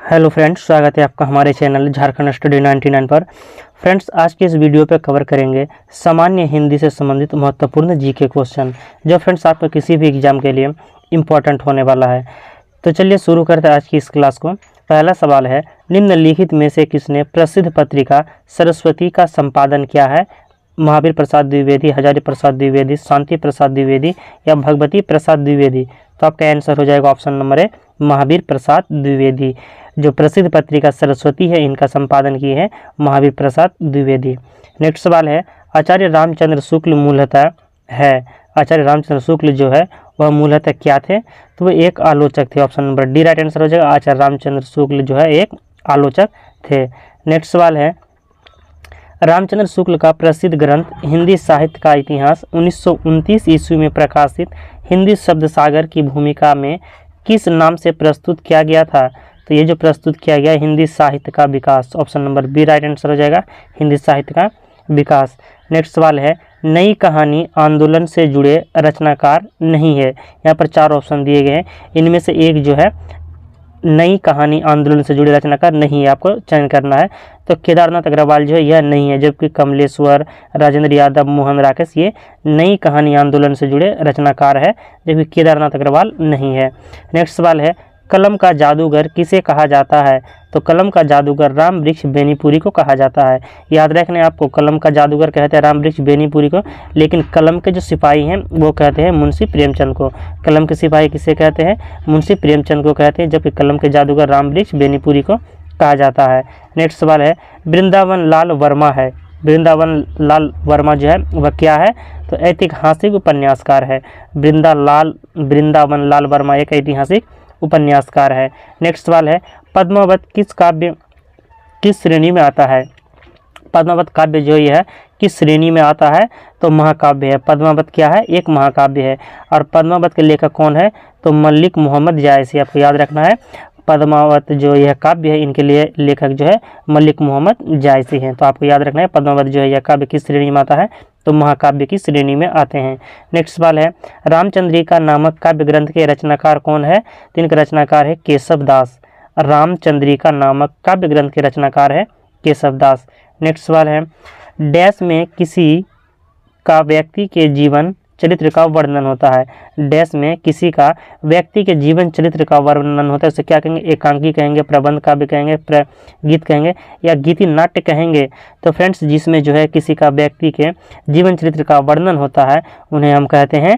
Hello friends, स्वागत है आपका हमारे चैनल झारखंड स्टडी 99 पर। फ्रेंड्स, आज के इस वीडियो पे कवर करेंगे सामान्य हिंदी से संबंधित महत्वपूर्ण जीके क्वेश्चन, जो फ्रेंड्स आपका किसी भी एग्जाम के लिए इम्पोर्टेंट होने वाला है। तो चलिए शुरू करते हैं आज की इस क्लास को। पहला सवाल है, निम्नलिखित में से किसने प्रसिद्ध पत्रिका सरस्वती का संपादन किया है? महावीर प्रसाद द्विवेदी, हजारी प्रसाद द्विवेदी, शांति प्रसाद द्विवेदी या भगवती प्रसाद द्विवेदी? तो आपका आंसर हो जाएगा option number A, Mahavir Prasad Dwivedi. जो प्रसिद्ध पत्रिका सरस्वती है, इनका संपादन किए हैं महावीर प्रसाद द्विवेदी। नेक्स्ट सवाल है, आचार्य रामचंद्र शुक्ल मूलतः आचार्य रामचंद्र शुक्ल जो है वह मूलतः क्या थे? तो वह एक आलोचक थे। Option number D right answer हो जाएगा। आचार्य रामचंद्र शुक्ल जो है एक आलोचक थे। नेक्स्ट सवाल है, रामचंद्र शुक्ल का प्रसिद्ध ग्रंथ हिंदी साहित्य का इतिहास 1929 ईस्वी में प्रकाशित हिंदी शब्द सागर की भूमिका में किस नाम से प्रस्तुत किया गया था? तो ये जो प्रस्तुत किया गया हिंदी साहित्य का विकास। Option number B right answer हो जाएगा, हिंदी साहित्य का विकास। नेक्स्ट सवाल है, नई कहानी आंदोलन से जुड़े रचनाकार नहीं है। यहाँ पर चार ऑप्शन दिए गए हैं, इनमें से एक जो है नई कहानी आंदोलन से जुड़े रचनाकार नहीं है, आपको चयन करना है। तो केदारनाथ अग्रवाल जो है यह नहीं है, जबकि कमलेश्वर, राजेंद्र यादव, मोहन राकेश ये नई कहानी आंदोलन से जुड़े रचनाकार है, जबकि केदारनाथ अग्रवाल नहीं है। नेक्स्ट सवाल है, कलम का जादूगर किसे कहा जाता है? तो कलम का जादूगर राम वृक्ष बेनीपुरी को कहा जाता है। याद रखने आपको, कलम का जादूगर कहते हैं राम वृक्ष बेनीपुरी को, लेकिन कलम के जो सिपाही हैं वो कहते हैं मुंशी प्रेमचंद को। कलम के सिपाही किसे कहते हैं? मुंशी प्रेमचंद को कहते हैं, जबकि कलम के जादूगर राम वृक्ष बेनीपुरी को कहा जाता है। नेक्स्ट सवाल है, वृंदावन लाल वर्मा है। वृंदावन लाल वर्मा जो है वह क्या है? तो ऐतिहासिक उपन्यासकार है। वृंदावन लाल वर्मा एक ऐतिहासिक उपन्यासकार है। नेक्स्ट सवाल है, पद्मावत किस काव्य किस श्रेणी में आता है? पद्मावत काव्य जो ये है किस श्रेणी में आता है? तो महाकाव्य है। पद्मावत क्या है? एक महाकाव्य है। और पद्मावत के लेखक कौन है? तो मलिक मोहम्मद जायसी, आपको याद रखना है। पद्मावत जो यह काव्य है, इनके लिए लेखक जो है मलिक मोहम्मद जायसी हैं। तो आपको याद रखना है पद्मावत जो है यह काव्य किस श्रेणी में आता है? तो महाकाव्य की श्रेणी में आते हैं। नेक्स्ट सवाल है, रामचंद्रिका नामक काव्य ग्रंथ के रचनाकार कौन है? तो इनके रचनाकार है केशव दास। रामचंद्रिका नामक काव्य ग्रंथ के रचनाकार है केशव दास। नेक्स्ट सवाल है, डैश में किसी का व्यक्ति के जीवन चरित्र का वर्णन होता है। डैश में किसी का व्यक्ति के जीवन चरित्र का वर्णन होता है, उसे क्या कहेंगे? एकांकी कहेंगे, प्रबंध काव्य कहेंगे, गीत कहेंगे या गीति नाट्य कहेंगे? तो फ्रेंड्स, जिसमें जो है किसी का व्यक्ति के जीवन चरित्र का वर्णन होता है उन्हें हम कहते हैं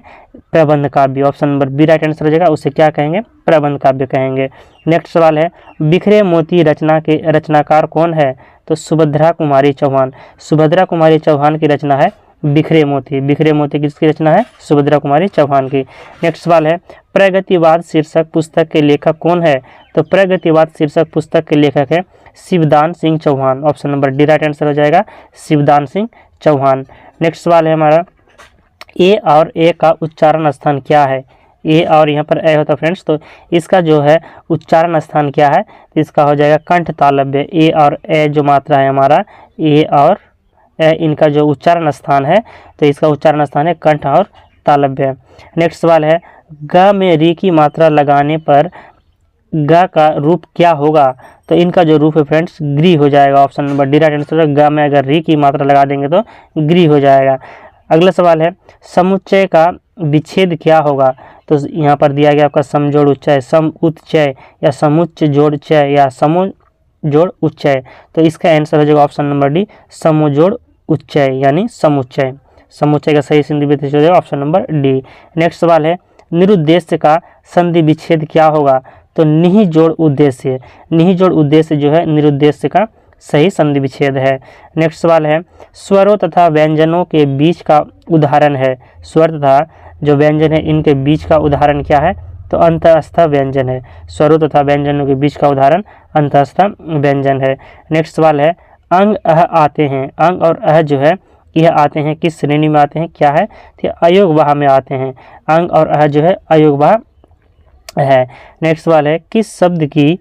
प्रबंध काव्य। Option number B right answer हो जाएगा, उसे क्या कहेंगे? प्रबंध काव्य कहेंगे। नेक्स्ट सवाल है, बिखरे मोती रचना के रचनाकार कौन है? तो सुभद्रा कुमारी चौहान। सुभद्रा कुमारी चौहान की रचना है बिखरे मोती। बिखरे मोती किसकी रचना है? सुभद्रा कुमारी चौहान की। नेक्स्ट सवाल है, प्रगतिवाद शीर्षक पुस्तक के लेखक कौन है? तो प्रगतिवाद शीर्षक पुस्तक के लेखक है Shivdan Singh Chauhan. Option number D right answer हो जाएगा, शिवदान सिंह चौहान। नेक्स्ट सवाल है हमारा, ए और ए का उच्चारण स्थान क्या है? ए और यहाँ पर ए होता है फ्रेंड्स, तो इसका जो है उच्चारण स्थान क्या है? तो इसका हो जाएगा कंठ तालव्य। ए और ए जो मात्रा है हमारा, ए और इनका जो उच्चारण स्थान है, तो इसका उच्चारण स्थान है कंठ और तालव्य। नेक्स्ट सवाल है, ग में री की मात्रा लगाने पर ग का रूप क्या होगा? तो इनका जो रूप है फ्रेंड्स ग्री हो जाएगा। Option number D right answer है, ग में अगर री की मात्रा लगा देंगे तो ग्री हो जाएगा। अगला सवाल है, समुच्चय का विच्छेद क्या होगा? तो यहाँ पर दिया गया आपका समजोड़ उच्चय, सम उच्चय या समुच्च जोड़ चय या समूह जोड़ उच्चय। तो इसका आंसर हो जाएगा ऑप्शन नंबर डी, समूह उच्चय यानी समुच्चय। समुच्चय का सही संधि विच्छेद हो जाएगा ऑप्शन नंबर डी। नेक्स्ट सवाल है, निरुद्देश्य का संधि विच्छेद क्या होगा? तो निहि जोड़ उद्देश्य। निहि जोड़ उद्देश्य जो है निरुद्देश्य का सही संधि विच्छेद है। नेक्स्ट सवाल है, स्वरों तथा व्यंजनों के बीच का उदाहरण है। स्वर तथा जो व्यंजन है इनके बीच का उदाहरण क्या है? तो अंतःस्थ व्यंजन है। स्वरों तथा व्यंजनों के बीच का उदाहरण अंतःस्थ व्यंजन है। नेक्स्ट सवाल है, अंग अह आते हैं। अंग और अह जो है यह आते हैं किस श्रेणी में आते हैं? क्या है? तो अयोगवाह में आते हैं। अंग और अह जो है अयोगवाह है। नेक्स्ट सवाल है, किस शब्द की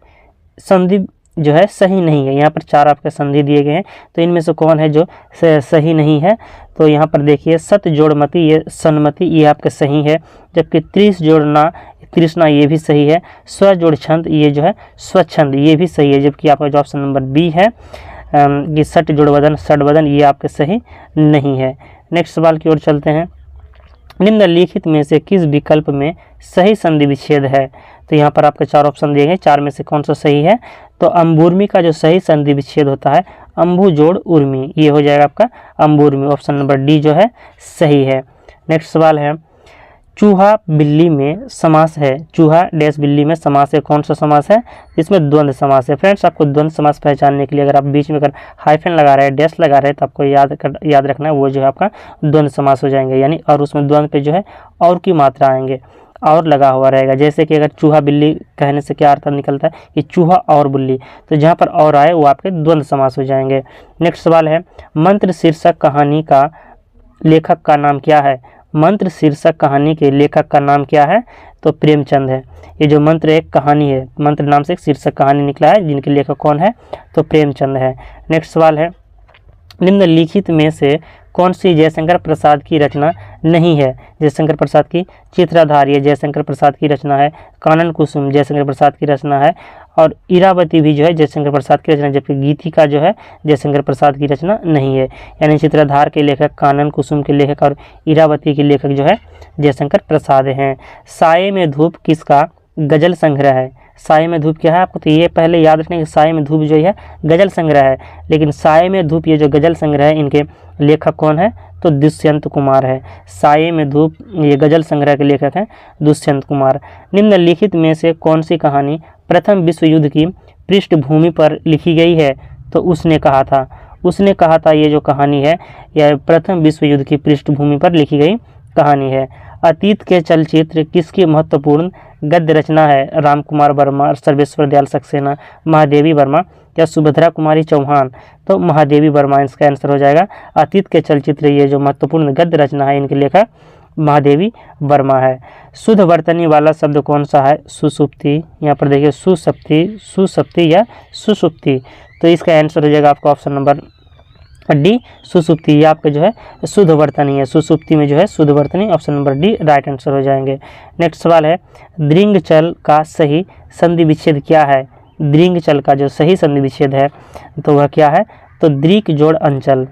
संधि जो है सही नहीं है? यहाँ पर चार आपके संधि दिए गए हैं, तो इनमें से कौन है जो सही नहीं है? तो यहाँ पर देखिए, सत जोड़मती ये सन्मति ये आपके सही है, जबकि 30 जोड़ना तृष्णा ये भी सही है। स्व जोड़ छंद ये जो है स्वच्छंद ये भी सही है, जबकि आपका जो ऑप्शन नंबर बी है कि सट जोड़ वदन षड वदन ये आपके सही नहीं है। नेक्स्ट सवाल की ओर चलते हैं। निम्नलिखित में से किस विकल्प में सही संधि विच्छेद है? तो यहाँ पर आपके 4 ऑप्शन दिए गए, 4 में से कौन सा सही है? तो अंबुर्मी का जो सही संधि विच्छेद होता है अंबु जोड़ उर्मी, ये हो जाएगा आपका अंबुर्मी। ऑप्शन नंबर डी जो है सही है। नेक्स्ट सवाल है, चूहा बिल्ली में समास है। चूहा डैश बिल्ली में समास है, कौन सा समास है? इसमें द्वंद्व समास है। फ्रेंड्स, आपको द्वंद्व समास पहचानने के लिए अगर आप बीच में अगर हाइफन लगा रहे हैं, डैश लगा रहे हैं, तो आपको याद रखना है वो जो है आपका द्वंद्व समास हो जाएंगे, यानी और उसमें द्वंद्व पे जो है और की मात्रा आएंगे, और लगा हुआ रहेगा। जैसे कि अगर चूहा बिल्ली कहने से क्या अर्थ निकलता है कि चूहा और बिल्ली, तो जहाँ पर और आए वो आपके द्वंद्व समास हो जाएंगे। नेक्स्ट सवाल है, मंत्र शीर्षक कहानी का लेखक का नाम क्या है? मंत्र शीर्षक कहानी के लेखक का नाम क्या है? तो प्रेमचंद है। ये जो मंत्र एक कहानी है, मंत्र नाम से एक शीर्षक कहानी निकला है, जिनके लेखक कौन है? तो प्रेमचंद है। नेक्स्ट सवाल है, निम्नलिखित में से कौन सी जयशंकर प्रसाद की रचना नहीं है? जयशंकर प्रसाद की चित्राधार ये जयशंकर प्रसाद की रचना है। कानन कुसुम जयशंकर प्रसाद की रचना है, और इरावती भी जो है जयशंकर प्रसाद की रचना, जबकि गीतिका जो है जयशंकर प्रसाद की रचना नहीं है। यानी चित्राधार के लेखक, कानन कुसुम के लेखक और इरावती के लेखक जो है जयशंकर प्रसाद हैं। साये में धूप किसका गजल संग्रह है? साये में धूप क्या है आपको? तो ये पहले याद रखने कि साये में धूप जो है गजल संग्रह है, लेकिन साये में धूप ये जो गजल संग्रह है इनके लेखक कौन है? तो दुष्यंत कुमार है। साये में धूप ये गजल संग्रह के लेखक हैं दुष्यंत कुमार। निम्नलिखित में से कौन सी कहानी प्रथम विश्व युद्ध की पृष्ठभूमि पर लिखी गई है? तो उसने कहा था ये जो कहानी है यह प्रथम विश्व युद्ध की पृष्ठभूमि पर लिखी गई कहानी है। अतीत के चलचित्र किसकी महत्वपूर्ण गद्य रचना है? राम कुमार वर्मा, सर्वेश्वर दयाल सक्सेना, महादेवी वर्मा या सुभद्रा कुमारी चौहान? तो महादेवी वर्मा इसका आंसर हो जाएगा। अतीत के चलचित्र ये जो महत्वपूर्ण गद्य रचना है इनके लेखक महादेवी वर्मा है। शुद्ध वर्तनी वाला शब्द कौन सा है? सुसुप्ति। यहाँ पर देखिए सुसप्ति या सुसुप्ति, तो इसका आंसर हो जाएगा आपका ऑप्शन नंबर डी सुसुप्ति। ये आपका जो है शुद्ध वर्तनी है, सुसुप्ति में जो है शुद्ध वर्तनी, option number D right answer हो जाएंगे। नेक्स्ट सवाल है, दृंगचल का सही संधि विच्छेद क्या है? दृंगचल का जो सही संधि विच्छेद है तो वह क्या है? तो दृक जोड़ अंचल।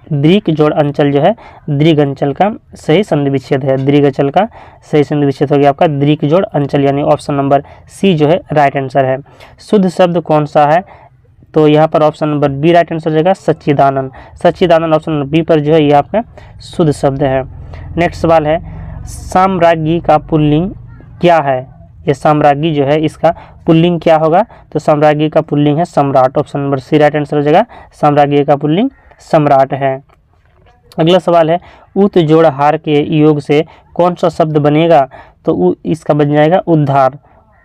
दृक जोड़ अंचल जो है दृग अंचल का सही संधि विच्छेद है। दृगचल का सही संधि विच्छेद हो गया आपका दृक जोड़ अंचल, यानी ऑप्शन नंबर सी जो है राइट आंसर है। शुद्ध शब्द कौन सा है? तो यहाँ पर option number B right answer हो जाएगा Sachchidanand. Sachchidanand option number B पर जो है ये आपका शुद्ध शब्द है। नेक्स्ट सवाल है, साम्राज्ञी का पुल्लिंग क्या है? ये साम्राज्ञी जो है इसका पुल्लिंग क्या होगा? तो साम्राज्ञी का पुल्लिंग है सम्राट, option number C right answer हो जाएगा। साम्राज्ञी का पुल्लिंग सम्राट है। अगला सवाल है, उत जोड़ हार के योग से कौन सा शब्द बनेगा? तो इसका बन जाएगा उद्धार।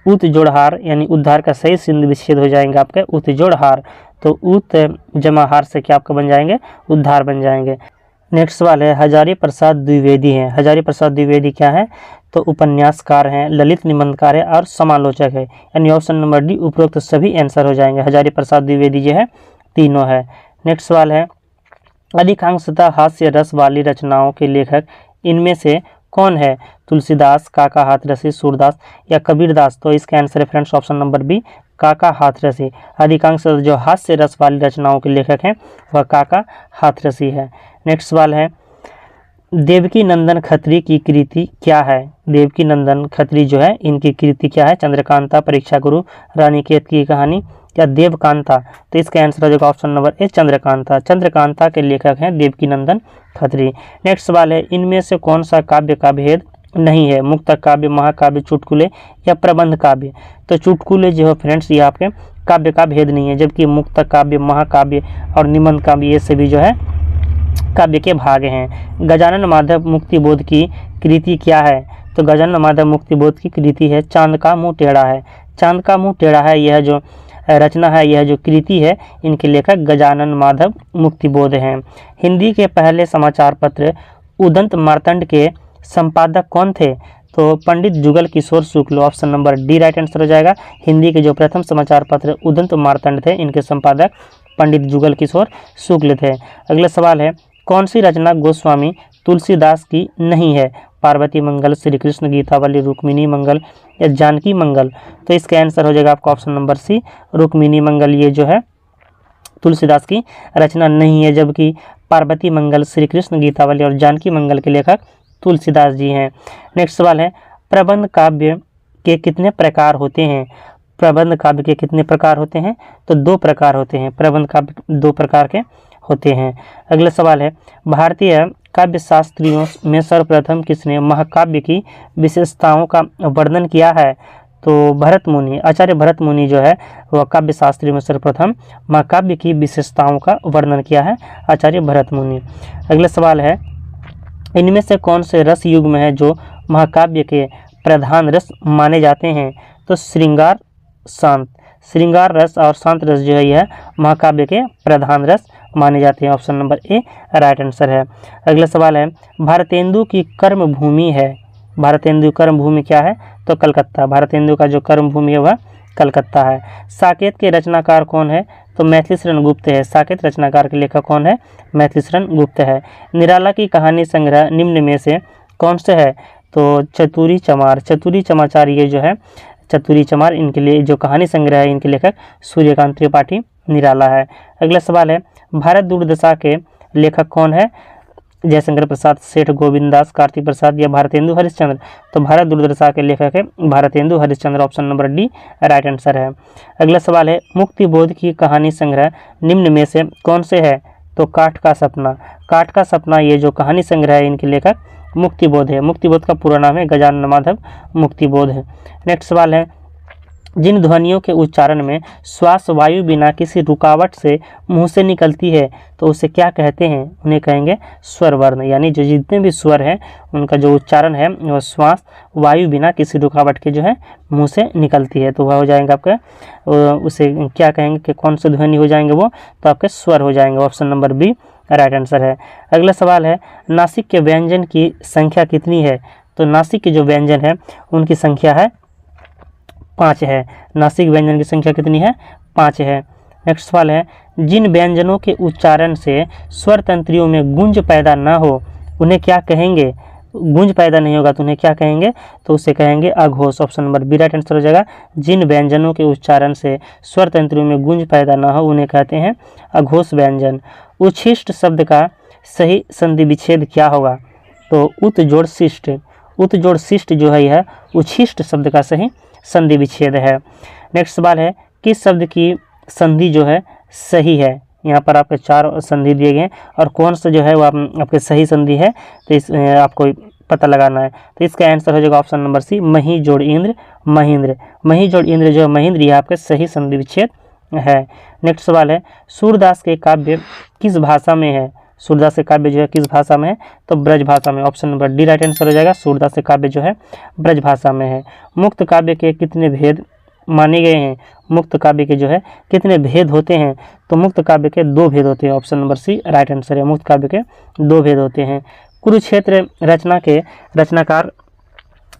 उत जोड़हार यानी उद्धार का सही संधि विच्छेद हो जाएंगे आपके उत जोड़हार, तो उत जमा हार से क्या आपका बन जाएंगे? उद्धार बन जाएंगे। नेक्स्ट सवाल है, हजारी प्रसाद द्विवेदी हैं। हजारी प्रसाद द्विवेदी क्या है? तो उपन्यासकार हैं, ललित निबंधकार है और समालोचक है, यानी ऑप्शन नंबर डी उपरोक्त सभी आंसर हो जाएंगे। हजारी प्रसाद द्विवेदी जो है तीनों है। नेक्स्ट सवाल है, अधिकांशतः हास्य रस वाली रचनाओं के लेखक इनमें से कौन है? तुलसीदास, काका हाथरसी, सूरदास या कबीरदास? तो इसका आंसर है फ्रेंड्स ऑप्शन नंबर बी काका हाथरसी। अधिकांश जो हास्य रस वाली रचनाओं के लेखक हैं वह काका हाथरसी है। नेक्स्ट सवाल है, देवकी नंदन खत्री की कृति क्या है? देवकी नंदन खत्री जो है इनकी कृति क्या है? चंद्रकांता, परीक्षा गुरु, रानीकेत की कहानी या देवकांता? तो इसका आंसर हो जाएगा option number A Chandrakanta. Chandrakanta के लेखक हैं देवकी नंदन खत्री। नेक्स्ट सवाल है, इनमें से कौन सा काव्य का भेद नहीं है? मुक्तक काव्य, महाकाव्य, चुटकुले या प्रबंध काव्य? तो चुटकुले जो है फ्रेंड्स ये आपके काव्य का भेद नहीं है, जबकि मुक्तक काव्य, महाकाव्य और निबंध काव्य ये सभी जो है काव्य के भाग हैं। गजानन माधव मुक्तिबोध की कृति क्या है? तो गजानन माधव मुक्तिबोध की कृति है चांद का मुँह टेढ़ा है। चांद का मुँह टेढ़ा है यह जो रचना है, यह जो कृति है इनके लेखक गजानन माधव मुक्तिबोध हैं। हिंदी के पहले समाचार पत्र उदंत मार्तंड के संपादक कौन थे? तो Pandit Jugal Kishore Shukla, option number D right answer हो जाएगा। हिंदी के जो प्रथम समाचार पत्र उदंत मार्तंड थे इनके संपादक पंडित जुगल किशोर शुक्ल थे। अगला सवाल है, कौन सी रचना गोस्वामी तुलसीदास की नहीं है? पार्वती मंगल, श्री कृष्ण गीतावली, रुक्मिणी मंगल या जानकी मंगल? तो इसका आंसर हो जाएगा आपका ऑप्शन नंबर सी, रुक्मिणी मंगल। ये जो है तुलसीदास की रचना नहीं है, जबकि पार्वती मंगल, श्री कृष्ण गीतावली और जानकी मंगल के लेखक तुलसीदास जी हैं। नेक्स्ट सवाल है, प्रबंध काव्य के कितने प्रकार होते हैं? प्रबंध काव्य के कितने प्रकार होते हैं? तो 2 प्रकार होते हैं। प्रबंध काव्य 2 प्रकार के होते हैं। अगला सवाल है, भारतीय काव्य शास्त्रियों में सर्वप्रथम किसने महाकाव्य की विशेषताओं का वर्णन किया है? तो भरत मुनि, आचार्य भरत मुनि जो है वह काव्य शास्त्री में सर्वप्रथम महाकाव्य की विशेषताओं का वर्णन किया है, आचार्य भरत मुनि। अगला सवाल है, इनमें से कौन से रस युग्म है जो महाकाव्य के प्रधान रस माने जाते हैं? तो श्रृंगार, शांत। श्रृंगार रस और शांत रस जो है यह महाकाव्य के प्रधान रस माने जाते हैं। Option number A right answer है। अगला सवाल है, भारतेंदु की कर्म भूमि है। भारतेंदु कर्म भूमि क्या है? तो कलकत्ता। भारतेंदु का जो कर्म भूमि है वह कलकत्ता है। साकेत के रचनाकार कौन है? तो मैथिलीशरण गुप्त है। साकेत रचनाकार के लेखक कौन है? मैथिलीशरण गुप्त है। निराला की कहानी संग्रह निम्न में से कौन से है? तो चतुरी चमार। चतुरी चमाचार ये जो है चतुरी चमार, इनके लिए जो कहानी संग्रह है इनके लेखक सूर्यकांत त्रिपाठी निराला है। अगला सवाल है, भारत दुर्दशा के लेखक कौन है? जयशंकर प्रसाद, सेठ गोविंददास, कार्तिक प्रसाद या भारतेंदु हरिश्चंद्र? तो भारत दुर्दशा के लेखक है Bharatendu Harishchandra. Option number D right answer है। अगला सवाल है, मुक्तिबोध की कहानी संग्रह निम्न में से कौन से है? तो काठ का सपना। काठ का सपना ये जो कहानी संग्रह है इनके लेखक मुक्तिबोध है। मुक्तिबोध का पूरा नाम है गजानन माधव मुक्तिबोध है। नेक्स्ट सवाल है, जिन ध्वनियों के उच्चारण में श्वास वायु बिना किसी रुकावट से मुंह से निकलती है तो उसे क्या कहते हैं? उन्हें कहेंगे स्वर वर्ण। यानी जो जितने भी स्वर हैं उनका जो उच्चारण है वह श्वास वायु बिना किसी रुकावट के जो है मुंह से निकलती है, तो वह हो जाएंगे आपका, उसे क्या कहेंगे कि कौन से ध्वनि हो जाएंगे वो? तो आपके स्वर हो जाएंगे। Option number B right answer है। अगला सवाल है, नासिक के व्यंजन की संख्या कितनी है? तो नासिक के जो व्यंजन है उनकी संख्या है 5 है। नासिक व्यंजन की संख्या कितनी है? 5 है। नेक्स्ट सवाल है, जिन व्यंजनों के उच्चारण से स्वर तंत्रियों में गूंज पैदा ना हो उन्हें क्या कहेंगे? गूंज पैदा नहीं होगा तो उन्हें क्या कहेंगे? तो उसे कहेंगे अघोष। Option number B right answer हो जाएगा। जिन व्यंजनों के उच्चारण से स्वर तंत्रियों में गूंज पैदा ना हो उन्हें कहते हैं अघोष व्यंजन। उच्छिष्ट शब्द का सही संधि विच्छेद क्या होगा? तो उत जोड़ शिष्ट। उत जोड़ शिष्ट जो है यह उच्छिष्ट शब्द का सही संधि विच्छेद है। नेक्स्ट सवाल है, किस शब्द की संधि जो है सही है? यहाँ पर आपके 4 संधि दिए गए हैं और कौन सा जो है वो आपके सही संधि है तो इस आपको पता लगाना है। तो इसका आंसर हो जाएगा ऑप्शन नंबर सी, मही जोड़ इंद्र महेंद्र। मही जोड़ इंद्र जो है महेंद्र, यह आपके सही संधि विच्छेद है। नेक्स्ट सवाल है, सूरदास के काव्य किस भाषा में है? सूरदास के काव्य जो है किस भाषा में है? तो ब्रज भाषा में। Option number D right answer हो जाएगा। सूरदास के काव्य जो है ब्रज भाषा में है। मुक्त काव्य के कितने भेद माने गए हैं? मुक्त काव्य के जो है कितने भेद होते हैं? तो मुक्त काव्य के 2 भेद होते हैं। Option number C right answer है। मुक्त काव्य के 2 भेद होते हैं। कुरुक्षेत्र रचना के रचनाकार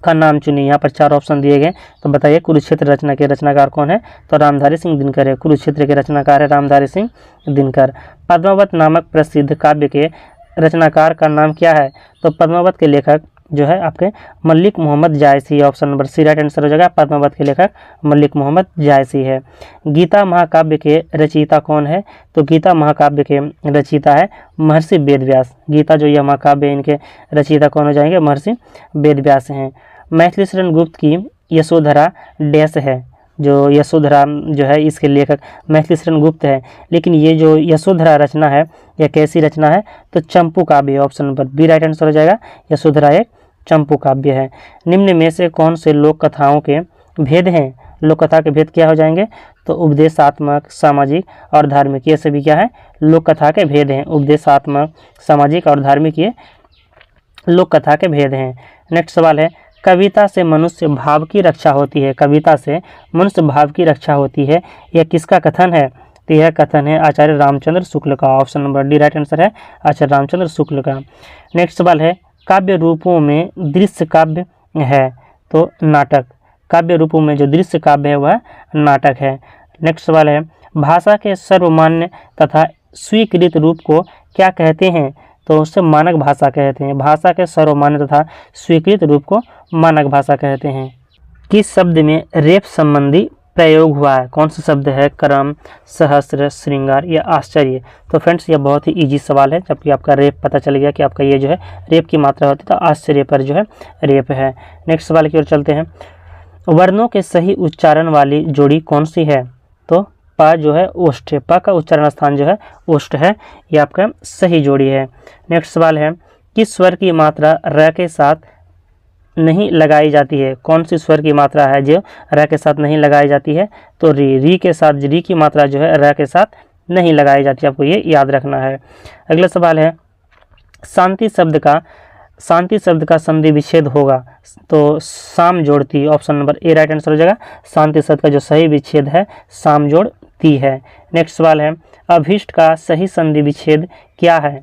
का नाम चुनिए। यहाँ पर 4 ऑप्शन दिए गए, तो बताइए कुरुक्षेत्र रचना के रचनाकार कौन है? तो रामधारी सिंह दिनकर है। कुरुक्षेत्र के रचनाकार है रामधारी सिंह दिनकर। पद्मावत नामक प्रसिद्ध काव्य के रचनाकार का नाम क्या है? तो पद्मावत के लेखक जो है आपके Malik Mohammad Jayasi. Option number C right answer हो जाएगा। पद्मावत के लेखक मलिक मोहम्मद जायसी है। गीता महाकाव्य के रचयिता कौन है? तो गीता महाकाव्य के रचयिता है महर्षि वेदव्यास। गीता जो यह महाकाव्य है इनके रचयिता कौन हो जाएंगे? महर्षि वेदव्यास हैं। मैथिलीशरण गुप्त की यशोधरा डैश है। जो यशोधरा जो है इसके लेखक मैथिलीशरण गुप्त है, लेकिन ये जो यशोधरा रचना है यह कैसी रचना है? तो चंपू काव्य। Option number B right answer हो जाएगा। यशोधरा एक चंपू काव्य है। निम्न में से कौन से लोक कथाओं के भेद हैं? लोक कथा के भेद क्या हो जाएंगे? तो उपदेशात्मक, सामाजिक और धार्मिक, ये सभी क्या है? लोक कथा के भेद हैं। उपदेशात्मक, सामाजिक और धार्मिक ये लोक कथा के भेद हैं। नेक्स्ट सवाल है, कविता से मनुष्य भाव की रक्षा होती है। कविता से मनुष्य भाव की रक्षा होती है, यह किसका कथन है? तो यह कथन है आचार्य रामचंद्र शुक्ल का। Option number D right answer है, आचार्य रामचंद्र शुक्ल का। नेक्स्ट सवाल है, काव्य रूपों में दृश्य काव्य है तो नाटक। काव्य रूपों में जो दृश्य काव्य है वह नाटक है। नेक्स्ट सवाल है, भाषा के सर्वमान्य तथा स्वीकृत रूप को क्या कहते हैं? तो उससे मानक भाषा कहते हैं। भाषा के सर्वमान्य तथा स्वीकृत रूप को मानक भाषा कहते हैं। किस शब्द में रेप संबंधी प्रयोग हुआ है? कौन सा शब्द है? क्रम, सहस्र, श्रृंगार या आश्चर्य। तो फ्रेंड्स, यह बहुत ही इजी सवाल है। जबकि आपका रेप पता चल गया कि आपका ये जो है रेप की मात्रा होती है, तो आश्चर्य पर जो है रेप है। नेक्स्ट सवाल की ओर चलते हैं। वर्णों के सही उच्चारण वाली जोड़ी कौन सी है? तो प जो है ओष्ठ है। प का उच्चारण स्थान जो है ओष्ठ है, ये आपका सही जोड़ी है। नेक्स्ट सवाल है, किस स्वर की मात्रा र के साथ नहीं लगाई जाती है? कौन सी स्वर की मात्रा है जो र के साथ नहीं लगाई जाती है? तो री के साथ री की मात्रा जो है र के साथ नहीं लगाई जाती है, आपको ये याद रखना है। अगला सवाल है, शांति शब्द का संधि विच्छेद होगा? तो साम जोड़ती, option number A right answer हो जाएगा। शांति शब्द का जो सही विच्छेद है साम जोड़ती है। नेक्स्ट सवाल है, अभीष्ट का सही संधि विच्छेद क्या है?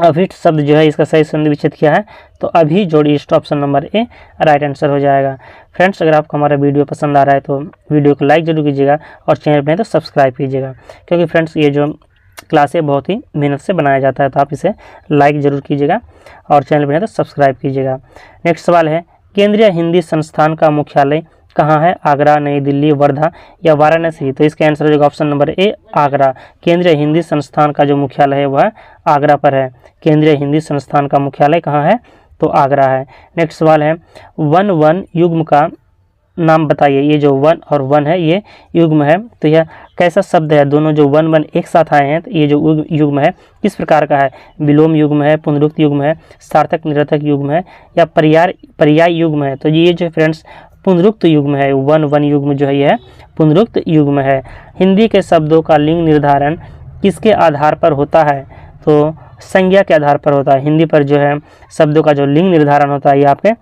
अभीष्ट शब्द जो है इसका सही संधि विच्छेद क्या है? तो अभी जोड़ी इष्ट, option number A right answer हो जाएगा। फ्रेंड्स, अगर आपको हमारा वीडियो पसंद आ रहा है तो वीडियो को लाइक जरूर कीजिएगा और चैनल पर तो सब्सक्राइब कीजिएगा, क्योंकि फ्रेंड्स ये जो क्लासें बहुत ही मेहनत से बनाया जाता है, तो आप इसे लाइक जरूर कीजिएगा और चैनल पर तो सब्सक्राइब कीजिएगा। नेक्स्ट सवाल है, केंद्रीय हिंदी संस्थान का मुख्यालय कहाँ है? आगरा, नई दिल्ली, वर्धा या वाराणसी। तो इसका आंसर हो जाएगा ऑप्शन नंबर ए आगरा। केंद्रीय हिंदी संस्थान का जो मुख्यालय है वह आगरा पर है। केंद्रीय हिंदी संस्थान का मुख्यालय कहाँ है? तो आगरा है। नेक्स्ट सवाल है, वन वन युग्म का नाम बताइए। ये जो वन और वन है ये युग्म है, तो यह कैसा शब्द है? दोनों जो वन वन एक साथ आए हैं, तो ये जो युग्म है किस प्रकार का है? विलोम युग्म है, पुनरुक्त युग्म है, सार्थक निरर्थक युग्म है या पर्याय युग्म है? तो ये जो फ्रेंड्स पुनरुक्त युग्म है, वन वन युग्म जो है यह पुनरुक्त युग्म है। हिंदी के शब्दों का लिंग निर्धारण किसके आधार पर होता है? तो संज्ञा के आधार पर होता है। हिंदी पर जो है शब्दों का जो लिंग निर्धारण होता है ये आपके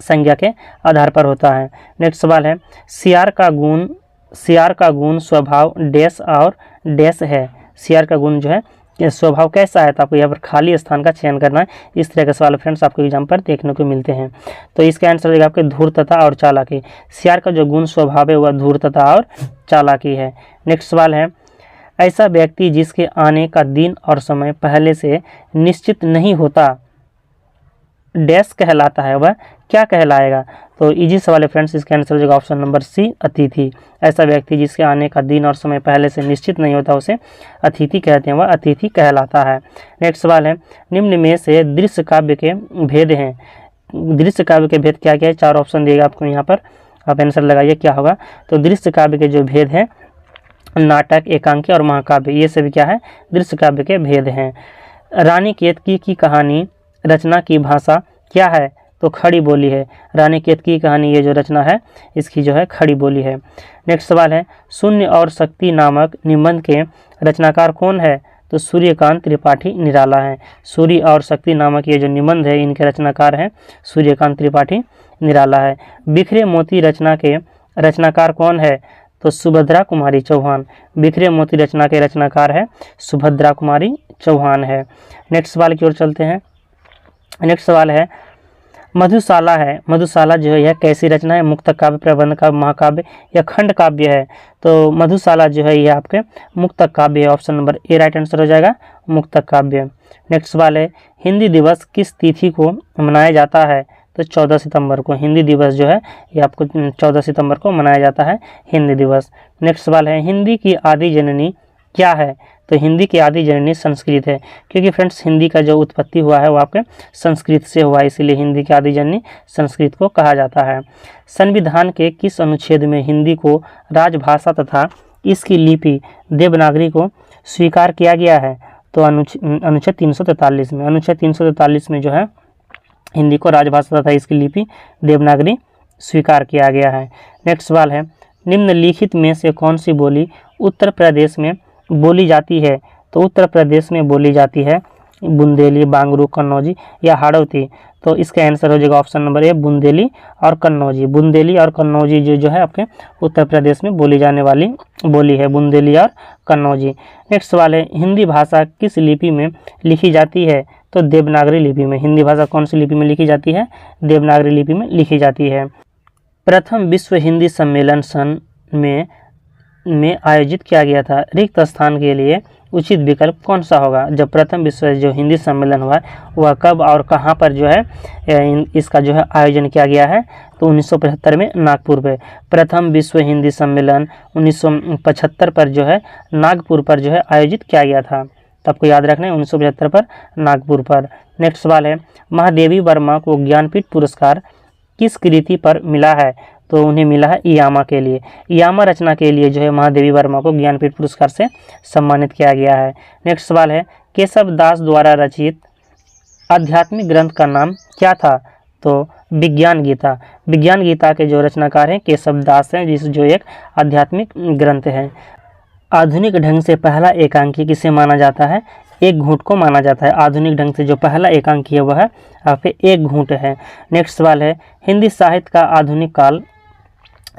संज्ञा के आधार पर होता है। नेक्स्ट सवाल है, सियार का गुण स्वभाव डैश और डैश है। सियार का गुण जो है स्वभाव कैसा है? तो आपको यहाँ पर खाली स्थान का चयन करना है। इस तरह के सवाल फ्रेंड्स आपको एग्जाम पर देखने को मिलते हैं। तो इसका आंसर होगा आपके धूर्तता और चालाकी। सियार का जो गुण स्वभाव है वह धूर्तता और चालाकी है। नेक्स्ट सवाल है, ऐसा व्यक्ति जिसके आने का दिन और समय पहले से निश्चित नहीं होता डैश कहलाता है, वह क्या कहलाएगा? तो इजी सवाल है फ्रेंड्स, इसका आंसर हो जाएगा ऑप्शन नंबर सी अतिथि। ऐसा व्यक्ति जिसके आने का दिन और समय पहले से निश्चित नहीं होता उसे अतिथि कहते हैं, वह अतिथि कहलाता है। नेक्स्ट सवाल है, निम्न में से दृश्य काव्य के भेद हैं। दृश्य काव्य के भेद क्या क्या है? 4 ऑप्शन दिएगा आपको, यहाँ पर आप आंसर लगाइए क्या होगा। तो दृश्य काव्य के जो भेद हैं, नाटक, एकांकी और महाकाव्य, ये सभी क्या है? दृश्य काव्य के भेद हैं। रानी केतकी की कहानी रचना की भाषा क्या है? तो खड़ी बोली है। रानी केतकी की कहानी ये जो रचना है इसकी जो है खड़ी बोली है। नेक्स्ट सवाल है, शून्य और शक्ति नामक निबंध के रचनाकार कौन है? तो सूर्यकांत त्रिपाठी निराला है। सूर्य और शक्ति नामक ये जो निबंध है इनके रचनाकार हैं सूर्यकांत त्रिपाठी निराला है। बिखरे मोती रचना के रचनाकार कौन है? तो सुभद्रा कुमारी चौहान। बिखरे मोती रचना के रचनाकार है सुभद्रा कुमारी चौहान है। नेक्स्ट सवाल की ओर चलते हैं। नेक्स्ट सवाल है, मधुशाला है। मधुशाला जो है यह कैसी रचना है? मुक्तक काव्य, प्रबंध काव्य, महाकाव्य या खंड काव्य है? तो मधुशाला जो है यह आपके मुक्तक काव्य है। Option number A right answer हो जाएगा, मुक्तक काव्य। नेक्स्ट सवाल है, हिंदी दिवस किस तिथि को मनाया जाता है? तो 14 सितंबर को। हिंदी दिवस जो है ये आपको 14 सितंबर को मनाया जाता है हिंदी दिवस। नेक्स्ट सवाल है, हिंदी की आदि जननी क्या है? तो हिंदी की आदि जननी संस्कृत है, क्योंकि फ्रेंड्स हिंदी का जो उत्पत्ति हुआ है वो आपके संस्कृत से हुआ है, इसीलिए हिंदी की आदि जननी संस्कृत को कहा जाता है। संविधान के किस अनुच्छेद में हिंदी को राजभाषा तथा इसकी लिपि देवनागरी को स्वीकार किया गया है? तो अनुच्छेद 343 में। अनुच्छेद 343 में जो है हिंदी को राजभाषा तथा इसकी लिपि देवनागरी स्वीकार किया गया है। नेक्स्ट सवाल है, निम्नलिखित में से कौन सी बोली उत्तर प्रदेश में बोली जाती है? तो उत्तर प्रदेश में बोली जाती है बुंदेली, बांगरू, कन्नौजी या हाड़ौती। तो इसका आंसर हो जाएगा ऑप्शन नंबर ए, बुंदेली और कन्नौजी। बुंदेली और कन्नौजी जो है आपके उत्तर प्रदेश में बोली जाने वाली बोली है, बुंदेली और कन्नौजी। नेक्स्ट सवाल है, हिंदी भाषा किस लिपि में लिखी जाती है? तो देवनागरी लिपि में। हिंदी भाषा कौन सी लिपि में लिखी जाती है? देवनागरी लिपि में लिखी जाती है। प्रथम विश्व हिंदी सम्मेलन सन में आयोजित किया गया था। रिक्त स्थान के लिए उचित विकल्प कौन सा होगा। जब प्रथम विश्व जो हिंदी सम्मेलन हुआ वह कब और कहाँ पर जो है इसका जो है आयोजन किया गया है, तो 1975 में नागपुर पे। प्रथम विश्व हिंदी सम्मेलन 1975 पर जो है नागपुर पर जो है आयोजित किया गया था। तो आपको याद रखना है 1975 पर नागपुर पर। नेक्स्ट सवाल है, महादेवी वर्मा को ज्ञानपीठ पुरस्कार किस कृति पर मिला है, तो उन्हें मिला है इयामा के लिए। इयामा रचना के लिए जो है महादेवी वर्मा को ज्ञानपीठ पुरस्कार से सम्मानित किया गया है। नेक्स्ट सवाल है, केशव दास द्वारा रचित आध्यात्मिक ग्रंथ का नाम क्या था, तो विज्ञान गीता। विज्ञान गीता के जो रचनाकार हैं केशव दास हैं, जिस जो एक आध्यात्मिक ग्रंथ है। आधुनिक ढंग से पहला एकांकी किसे माना जाता है, एक घूंट को माना जाता है। आधुनिक ढंग से जो पहला एकांकी है वह आप एक घूंट है। नेक्स्ट सवाल है, हिंदी साहित्य का आधुनिक काल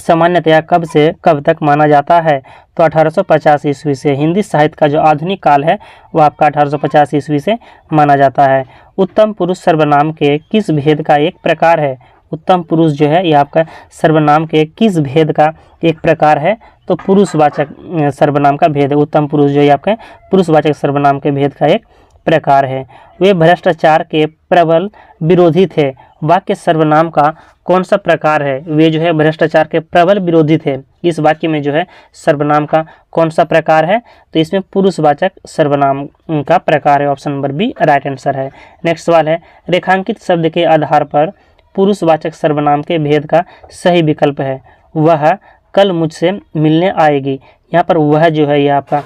सामान्यतया कब से कब तक माना जाता है, तो 1850 ईस्वी से। हिंदी साहित्य का जो आधुनिक काल है वह आपका 1850 ईस्वी से माना जाता है। उत्तम पुरुष सर्वनाम के किस भेद का एक प्रकार है। उत्तम पुरुष जो है ये आपका सर्वनाम के किस भेद का एक प्रकार है, तो पुरुषवाचक सर्वनाम का भेद है। उत्तम पुरुष जो है आपका पुरुषवाचक सर्वनाम के भेद का एक प्रकार है। वे भ्रष्टाचार के प्रबल विरोधी थे। वाक्य सर्वनाम का कौन सा प्रकार है, वे जो है भ्रष्टाचार के प्रबल विरोधी थे। इस वाक्य में जो है सर्वनाम का कौन सा प्रकार है, तो इसमें पुरुषवाचक सर्वनाम का प्रकार है। Option number B right answer है। नेक्स्ट सवाल है, रेखांकित शब्द के आधार पर पुरुषवाचक सर्वनाम के भेद का सही विकल्प है। वह कल मुझसे मिलने आएगी। यहाँ पर वह जो है यह आपका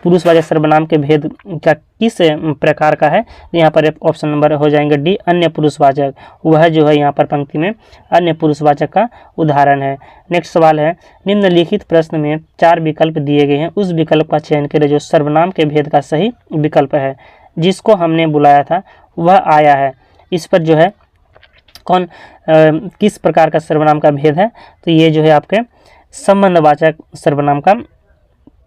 पुरुषवाचक सर्वनाम के भेद का किस प्रकार का है, यहाँ पर ऑप्शन नंबर हो जाएंगे डी अन्य पुरुषवाचक। वह जो है यहाँ पर पंक्ति में अन्य पुरुषवाचक का उदाहरण है। नेक्स्ट सवाल है, निम्नलिखित प्रश्न में 4 विकल्प दिए गए हैं, उस विकल्प का चयन करें जो सर्वनाम के भेद का सही विकल्प है। जिसको हमने बुलाया था वह आया है, इस पर जो है कौन किस प्रकार का सर्वनाम का भेद है, तो ये जो है आपके संबंधवाचक सर्वनाम का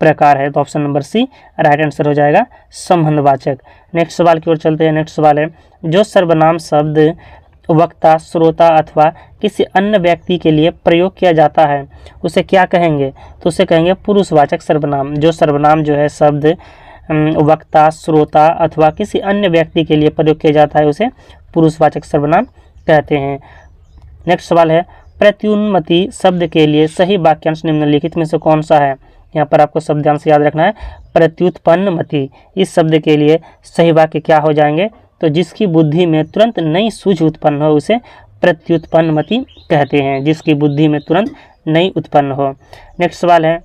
प्रकार है। तो option number C right answer हो जाएगा संबंधवाचक। नेक्स्ट सवाल की ओर चलते हैं। नेक्स्ट सवाल है, जो सर्वनाम शब्द वक्ता, श्रोता अथवा किसी अन्य व्यक्ति के लिए प्रयोग किया जाता है उसे क्या कहेंगे, तो उसे कहेंगे पुरुषवाचक सर्वनाम। जो सर्वनाम जो है शब्द वक्ता, श्रोता अथवा किसी अन्य व्यक्ति के लिए प्रयोग किया जाता है उसे पुरुषवाचक सर्वनाम कहते हैं। नेक्स्ट सवाल है, प्रत्युन्मति शब्द के लिए सही वाक्यांश निम्नलिखित में से कौन सा है। यहाँ पर आपको शब्दांश याद रखना है, प्रत्युत्पन्नमति। इस शब्द के लिए सही वाक्य क्या हो जाएंगे, तो जिसकी बुद्धि में तुरंत नई सूझ उत्पन्न हो उसे प्रत्युत्पन्नमति कहते हैं। जिसकी बुद्धि में तुरंत नई उत्पन्न हो। नेक्स्ट सवाल है,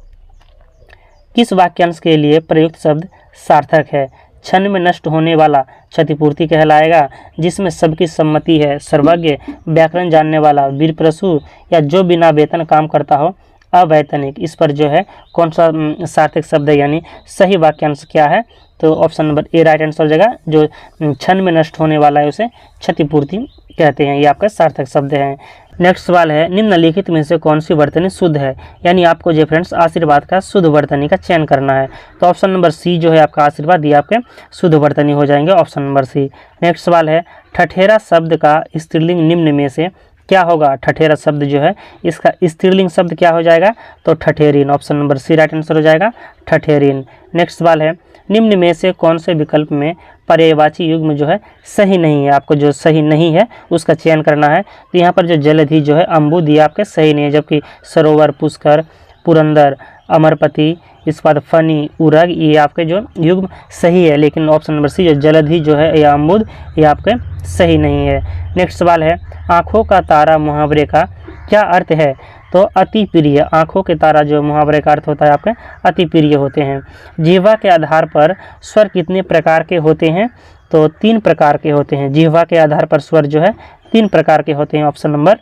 किस वाक्यांश के लिए प्रयुक्त शब्द सार्थक है। क्षण में नष्ट होने वाला क्षतिपूर्ति कहलाएगा, जिसमें सबकी सम्मति है, सर्वज्ञ, व्याकरण जानने वाला, वीरप्रसु, या जो बिना वेतन काम करता हो, अवैतनिक। इस पर जो है कौन सा सार्थक शब्द है, यानी सही वाक्यांश क्या है, तो option number A right answer हो जाएगा। जो क्षण में नष्ट होने वाला है उसे क्षतिपूर्ति कहते हैं, ये आपका सार्थक शब्द है। नेक्स्ट सवाल है, निम्नलिखित में से कौन सी वर्तनी शुद्ध है, यानी आपको जो फ्रेंड्स आशीर्वाद का शुद्ध वर्तनी का चयन करना है। तो ऑप्शन नंबर सी जो है आपका आशीर्वाद, ये आपके शुद्ध वर्तनी हो जाएंगे, ऑप्शन नंबर सी। नेक्स्ट सवाल है, ठठेरा शब्द का स्त्रीलिंग निम्न में से क्या होगा। ठठेरा शब्द जो है इसका स्त्रीलिंग शब्द क्या हो जाएगा, तो ठठेरीन। Option number C right answer हो जाएगा, ठठेरीन। नेक्स्ट सवाल है, निम्न में से कौन से विकल्प में पर्यायवाची युग्म जो है सही नहीं है। आपको जो सही नहीं है उसका चयन करना है। तो यहाँ पर जो जलधि जो है अम्बुद, ये आपके सही नहीं है, जबकि सरोवर, पुष्कर, पुरंदर, अमरपति, इस बाद फनी, उरग, ये आपके जो युग्म सही है। लेकिन ऑप्शन नंबर सी जो जलधि जो है या अम्बुद, ये आपके सही नहीं है। नेक्स्ट सवाल है, आँखों का तारा मुहावरे का क्या अर्थ है, तो अति प्रिय। आँखों के तारा जो मुहावरे का अर्थ होता है आपके अति प्रिय होते हैं। जिह्वा के आधार पर स्वर कितने प्रकार के होते हैं, तो 3 प्रकार के होते हैं। जिह्वा के आधार पर स्वर जो है 3 प्रकार के होते हैं, option number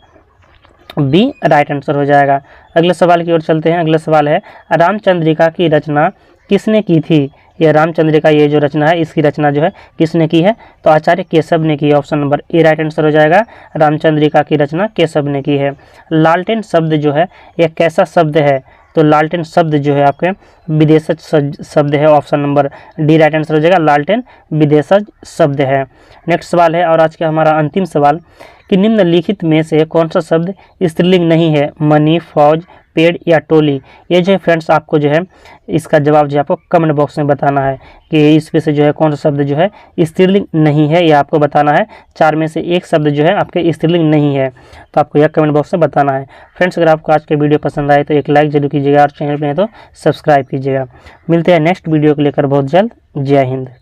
B right answer हो जाएगा। अगले सवाल की ओर चलते हैं। अगला सवाल है, रामचंद्रिका की रचना किसने की थी। यह रामचंद्रिका ये जो रचना है इसकी रचना जो है किसने की है, तो आचार्य केशव ने की। Option number A right answer हो जाएगा, रामचंद्रिका की रचना केशव ने की है। लालटेन शब्द जो है यह कैसा शब्द है, तो लालटेन शब्द जो है आपके विदेशज शब्द है। Option number D right answer हो जाएगा, लालटेन विदेशज शब्द है। नेक्स्ट सवाल है और आज का हमारा अंतिम सवाल कि निम्नलिखित में से कौन सा शब्द स्त्रीलिंग नहीं है। मणि, फौज, पेड़ या टोली। ये जो है फ्रेंड्स आपको जो है इसका जवाब जो है आपको कमेंट बॉक्स में बताना है कि इसमें से जो है कौन सा शब्द जो है स्त्रीलिंग नहीं है, यह आपको बताना है। 4 में से एक शब्द जो है आपके स्त्रीलिंग नहीं है, तो आपको यह कमेंट बॉक्स में बताना है। फ्रेंड्स अगर आपको आज के वीडियो पसंद आए तो एक लाइक जरूर कीजिएगा और चैनल पे है तो सब्सक्राइब कीजिएगा। मिलते हैं नेक्स्ट वीडियो को लेकर बहुत जल्द। जय हिंद।